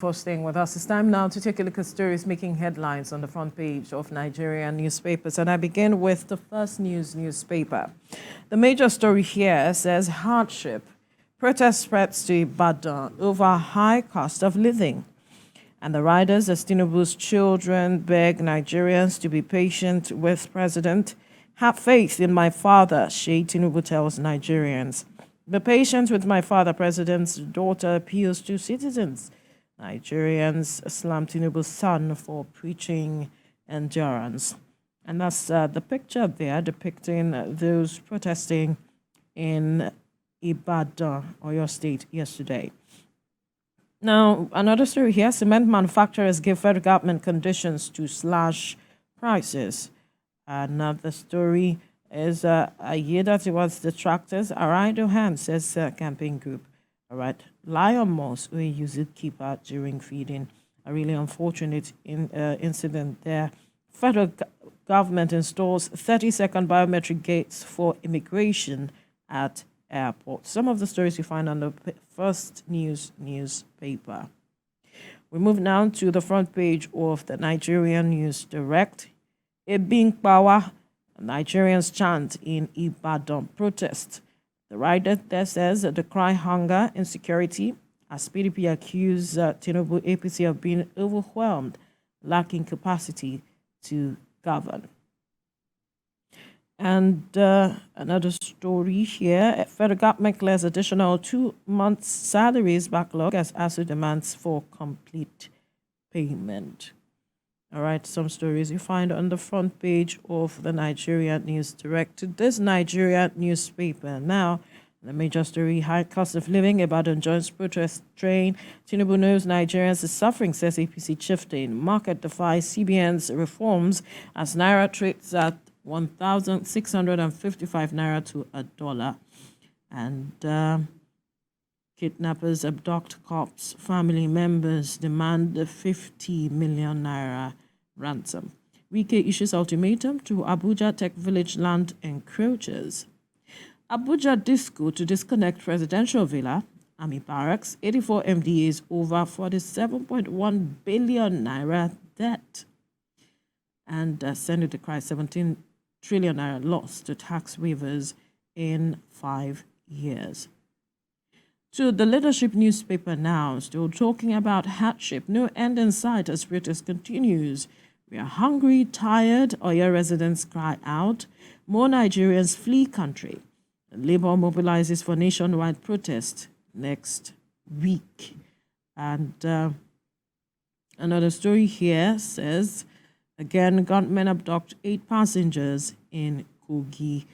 For staying with us. It's time now to take a look at stories making headlines on the front page of Nigerian newspapers. And I begin with the First News newspaper. The major story here says hardship. Protest spreads to Ibadan over high cost of living. And the riders as Tinubu's children beg Nigerians to be patient with President. Have faith in my father, Sheikh Tinubu tells Nigerians. Be patient with my father, President's daughter appeals to citizens. Nigerians slam Tinubu's son for preaching endurance. And that's the picture there depicting those protesting in Ibadan, Oyo State, yesterday. Now, another story here, cement manufacturers give federal government conditions to slash prices. Another story is a year that it was the tractors, Arido Hand, says campaign group. All right, lion mouse we use it keeper during feeding. A really unfortunate incident there. Federal government installs 30-second biometric gates for immigration at airports. Some of the stories you find on the First News newspaper. We move now to the front page of the Nigerian News Direct. Being Pawa, Nigerians chant in Ibadan protest. The writer there says the cry hunger, insecurity, as PDP accuse Tinubu APC of being overwhelmed, lacking capacity to govern. And another story here, federal government clears additional 2 months' salaries backlog as ASU demands for complete payment. All right, some stories you find on the front page of the Nigerian News Direct. This Nigerian newspaper now, the major story, high cost of living, Ibadan joins protest train. Tinubu knows Nigerians is suffering, says APC chieftain. Market defies CBN's reforms as Naira trades at 1,655 Naira to a dollar. And kidnappers abduct cops. Family members demand the 50 million Naira ransom. Wike issues ultimatum to Abuja Tech Village land encroachers. Abuja Disco to disconnect presidential villa. Army barracks. 84 MDAs over 47.1 billion Naira debt. And Senate decries 17 trillion Naira loss to tax waivers in 5 years. To the leadership newspaper now, still talking about hardship. No end in sight as protest continues. We are hungry, tired, Oyo residents cry out. More Nigerians flee country. Labour mobilizes for nationwide protest next week. And another story here says, again, gunmen abduct 8 passengers in Kogi.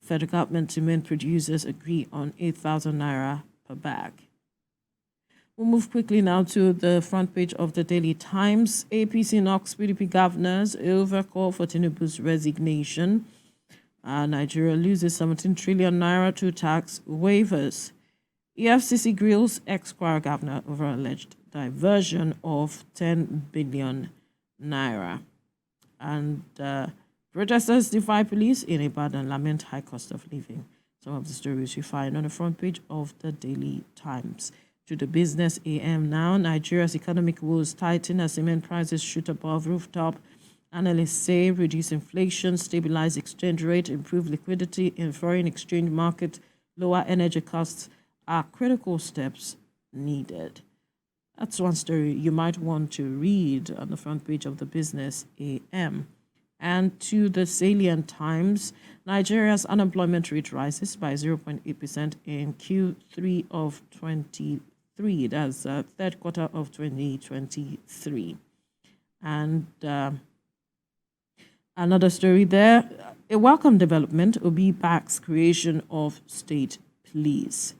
Federal government cement producers agree on 8,000 Naira per bag. We'll move quickly now to the front page of the Daily Times. APC knocks PDP governors over call for Tinubu's resignation. Nigeria loses 17 trillion Naira to tax waivers. EFCC grills ex-choir governor over alleged diversion of 10 billion Naira. And protesters defy police in Ibadan, lament high cost of living. Some of the stories you find on the front page of the Daily Times. To the Business AM now, Nigeria's economic woes tighten as cement prices shoot above rooftop. Analysts say reduce inflation, stabilize exchange rate, improve liquidity in foreign exchange market, lower energy costs are critical steps needed. That's one story you might want to read on the front page of the Business AM. And to the Salient Times, Nigeria's unemployment rate rises by 0.8% in Q3 of 23. That's third quarter of 2023. And another story there, a welcome development, Obi backs creation of state police.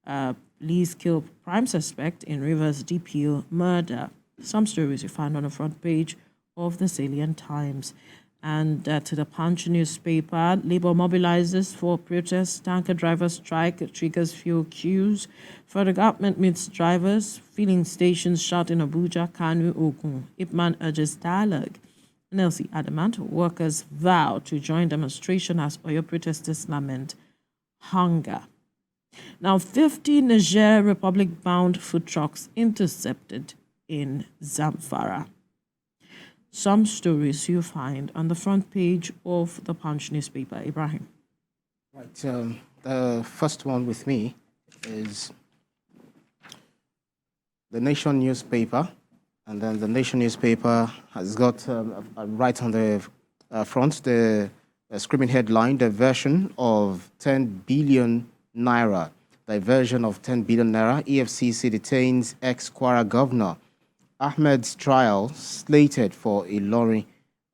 Police kill prime suspect in Rivers DPO murder. Some stories you find on the front page of the Salient Times. And to the Punch newspaper, Labour mobilizes for protests, tanker drivers strike, triggers fuel queues. Federal government meets drivers, filling stations shut in Abuja, Kanu, Ogun. Ipman urges dialogue. NLC adamant, workers vow to join demonstration as Oyo protesters lament hunger. Now, 50 Niger Republic-bound food trucks intercepted in Zamfara. Some stories you find on the front page of the Punch newspaper. Ibrahim. Right. The first one with me is the Nation newspaper, and then the Nation newspaper has got right on the front the screaming headline: diversion of 10 billion naira. Diversion of 10 billion naira. EFCC detains ex-Kwara governor. Ahmed's trial slated for Ilorin.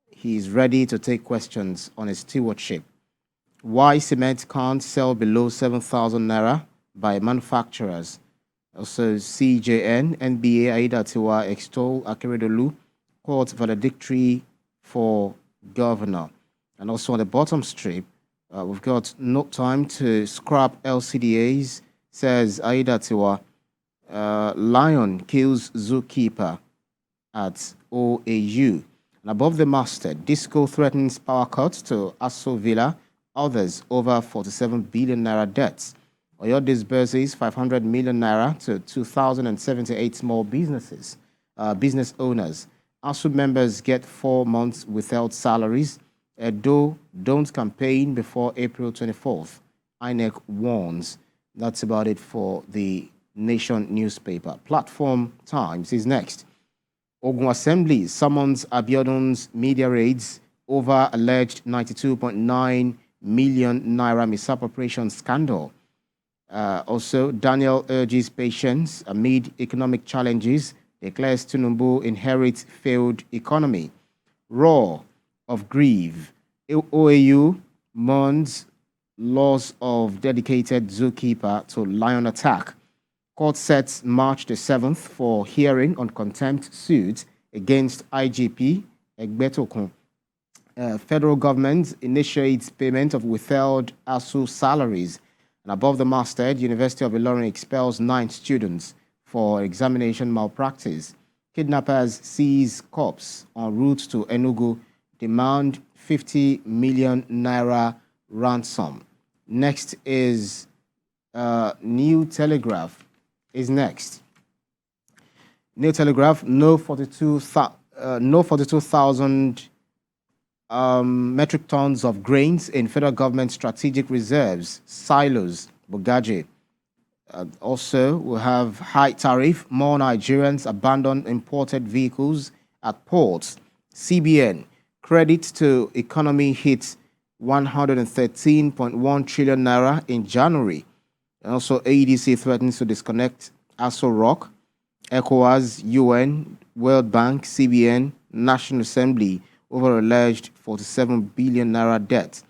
He is ready to take questions on his stewardship. Why cement can't sell below 7,000 naira by manufacturers. Also, CJN, NBA Aida Tiwa extol Akeredolu, court valedictory for governor. And also on the bottom strip, we've got no time to scrap LCDAs, says Aida Tiwa. Lion kills zookeeper at OAU. And above the masthead, Disco threatens power cuts to Aso Villa, others over 47 billion naira debts. Oyo disburses 500 million naira to 2,078 small businesses, business owners. ASU members get 4 months without salaries. Edo don't campaign before April 24th. INEC warns. That's about it for the Nation newspaper. Platform Times is next. Ogun Assembly summons Abiodun's media raids over alleged 92.9 million naira misappropriation scandal. Also, Daniel urges patience amid economic challenges, declares Tinubu inherits failed economy. Roar of grief. OAU mourns loss of dedicated zookeeper to lion attack. Court sets March the 7th for hearing on contempt suit against IGP Egbetokun. Federal government initiates payment of withheld ASU salaries. And above the masthead, University of Ilorin expels 9 students for examination malpractice. Kidnappers seize corpse en route to Enugu, demand 50 million naira ransom. Next is New Telegraph is next. New Telegraph, no 42,000 metric tons of grains in federal government strategic reserves, silos, Bugaji. Also, we have high tariff, more Nigerians abandon imported vehicles at ports. CBN, credit to economy hits 113.1 trillion naira in January. And also, AEDC threatens to disconnect Aso Rock, ECOWAS, UN, World Bank, CBN, National Assembly over alleged 47 billion naira debt.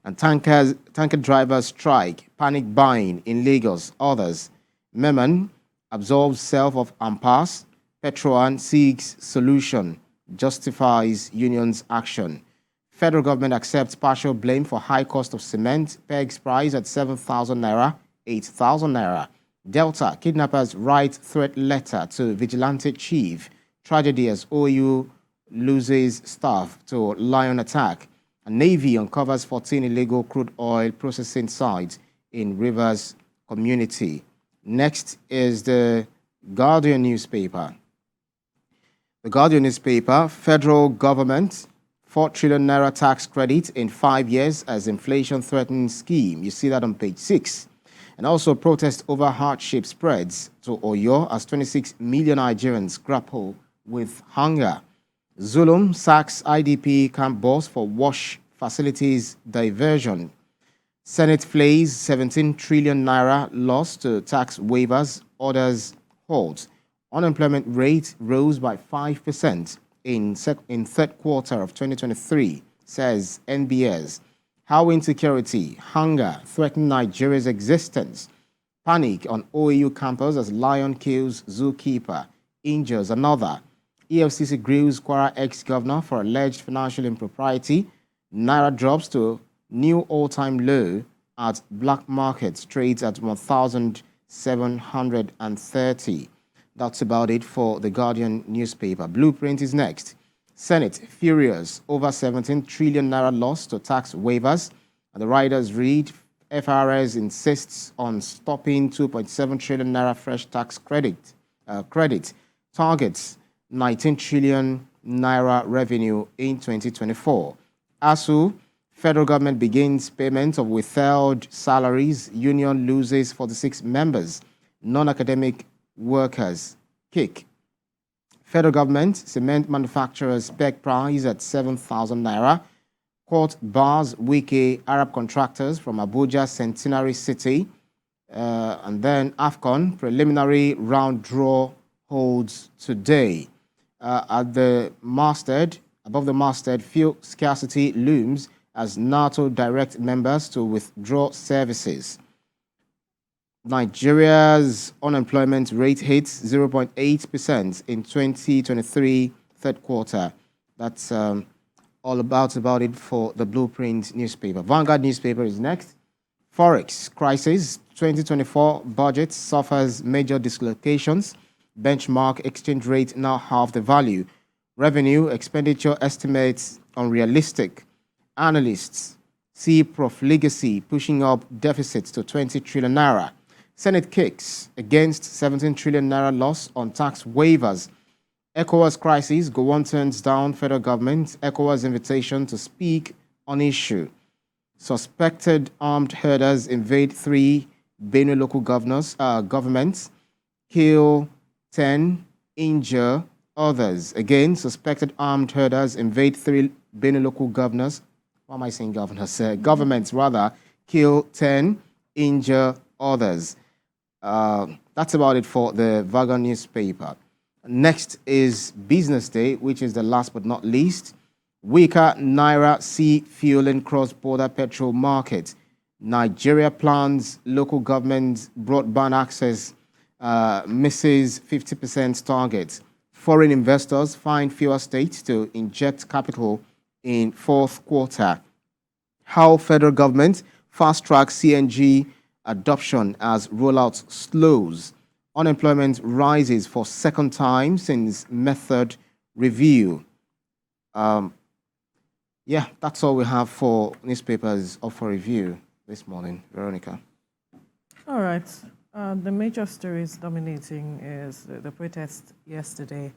And tanker drivers strike, panic buying in Lagos, others. Meman absolves self of impasse. Petroan seeks solution, justifies union's action. Federal government accepts partial blame for high cost of cement, pegs price at 7,000 naira, 8,000 naira. Delta, kidnappers write threat letter to vigilante chief. Tragedy as OU loses staff to lion attack. And Navy uncovers 14 illegal crude oil processing sites in Rivers community. Next is the Guardian newspaper. The Guardian newspaper, federal government, 4 trillion naira tax credit in 5 years as inflation threatens scheme. You see that on page 6. And also protest over hardship spreads to Oyo as 26 million Nigerians grapple with hunger. Zulum sacks IDP camp boss for wash facilities diversion. Senate flays 17 trillion naira loss to tax waivers, orders halt. Unemployment rate rose by 5% in third quarter of 2023, says NBS. How insecurity, hunger threaten Nigeria's existence. Panic on OAU campus as lion kills zookeeper, injures another. EFCC grills Kwara ex-governor for alleged financial impropriety. Naira drops to new all-time low at black markets, trades at 1,730. That's about it for the Guardian newspaper. Blueprint is next. Senate furious over 17 trillion naira loss to tax waivers. And the riders read, FRS insists on stopping 2.7 trillion naira fresh tax credit targets 19 trillion naira revenue in 2024. ASU, federal government begins payment of withheld salaries. Union loses 46 members. Non-academic workers kick. Federal government, cement manufacturers peg price at 7,000 naira. Court bars Wike Arab contractors from Abuja Centenary City. And then AFCON preliminary round draw holds today. At the masthead, above the masthead, fuel scarcity looms as NATO direct members to withdraw services. Nigeria's unemployment rate hits 0.8% in 2023 third quarter. That's all about it for the Blueprint newspaper. Vanguard newspaper is next. Forex crisis. 2024 budget suffers major dislocations. Benchmark exchange rate now half the value. Revenue expenditure estimates unrealistic. Analysts see profligacy pushing up deficits to 20 trillion naira. Senate kicks against 17 trillion naira loss on tax waivers. ECOWAS crisis, Gowon turns down federal government. ECOWAS invitation to speak on issue. Suspected armed herders invade 3 Benue local governments, kill 10, injure others. Again, suspected armed herders invade 3 Benue local governors. Why am I saying governors? Governments, rather, kill 10, injure others. That's about it for the Vanguard newspaper. Next is Business Day, which is the last but not least. Weaker Naira see fueling cross-border petrol market. Nigeria plans local government broadband access misses 50% target. Foreign investors find fewer states to inject capital in fourth quarter. How federal government fast-track CNG adoption as rollout slows. Unemployment rises for second time since method review. Yeah, that's all we have for newspapers up for review this morning. Veronica. All right. The major stories dominating is the protest yesterday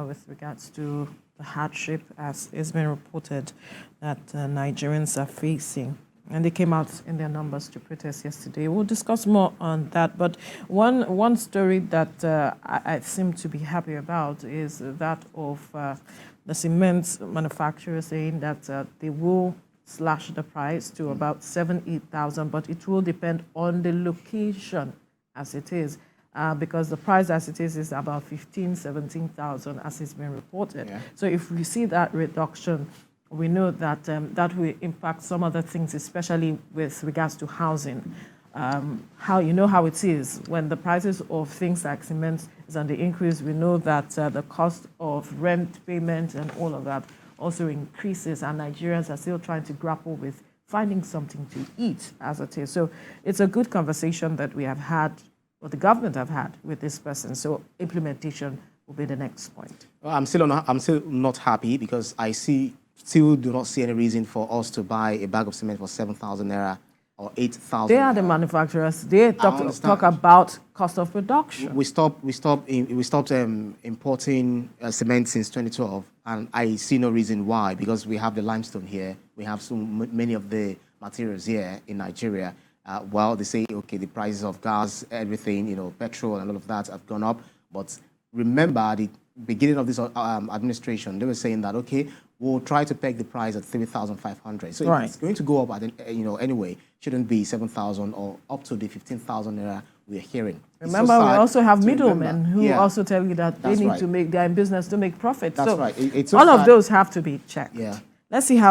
with regards to the hardship, as it's been reported that Nigerians are facing. And they came out in their numbers to protest yesterday. We'll discuss more on that. But one story that I seem to be happy about is that of the cement manufacturer saying that they will slash the price to about 8,000, but it will depend on the location as it is, because the price as it is about 17,000 as it's been reported. Yeah. So if we see that reduction, we know that that will impact some other things, especially with regards to housing. How it is when the prices of things like cement is on the increase. We know that the cost of rent payment and all of that also increases, and Nigerians are still trying to grapple with finding something to eat as it is. So it's a good conversation that we have had, or the government have had with this person. So implementation will be the next point. Well, I'm still not happy because I still do not see any reason for us to buy a bag of cement for 7,000 naira or 8,000. They are the manufacturers. They talk about cost of production. We stopped importing cement since 2012, and I see no reason why, because we have the limestone here. We have so many of the materials here in Nigeria. Well, they say, okay, the prices of gas, everything, petrol and all of that have gone up. But remember, at the beginning of this administration, they were saying that, okay, we'll try to peg the price at 3,500. So right. It's going to go up, anyway. Shouldn't be 7,000 or up to the 15,000 naira we're hearing. Remember, we also have middlemen who also tell you that they need to they're in business to make profit. That's right. All of those have to be checked. Yeah. Let's see how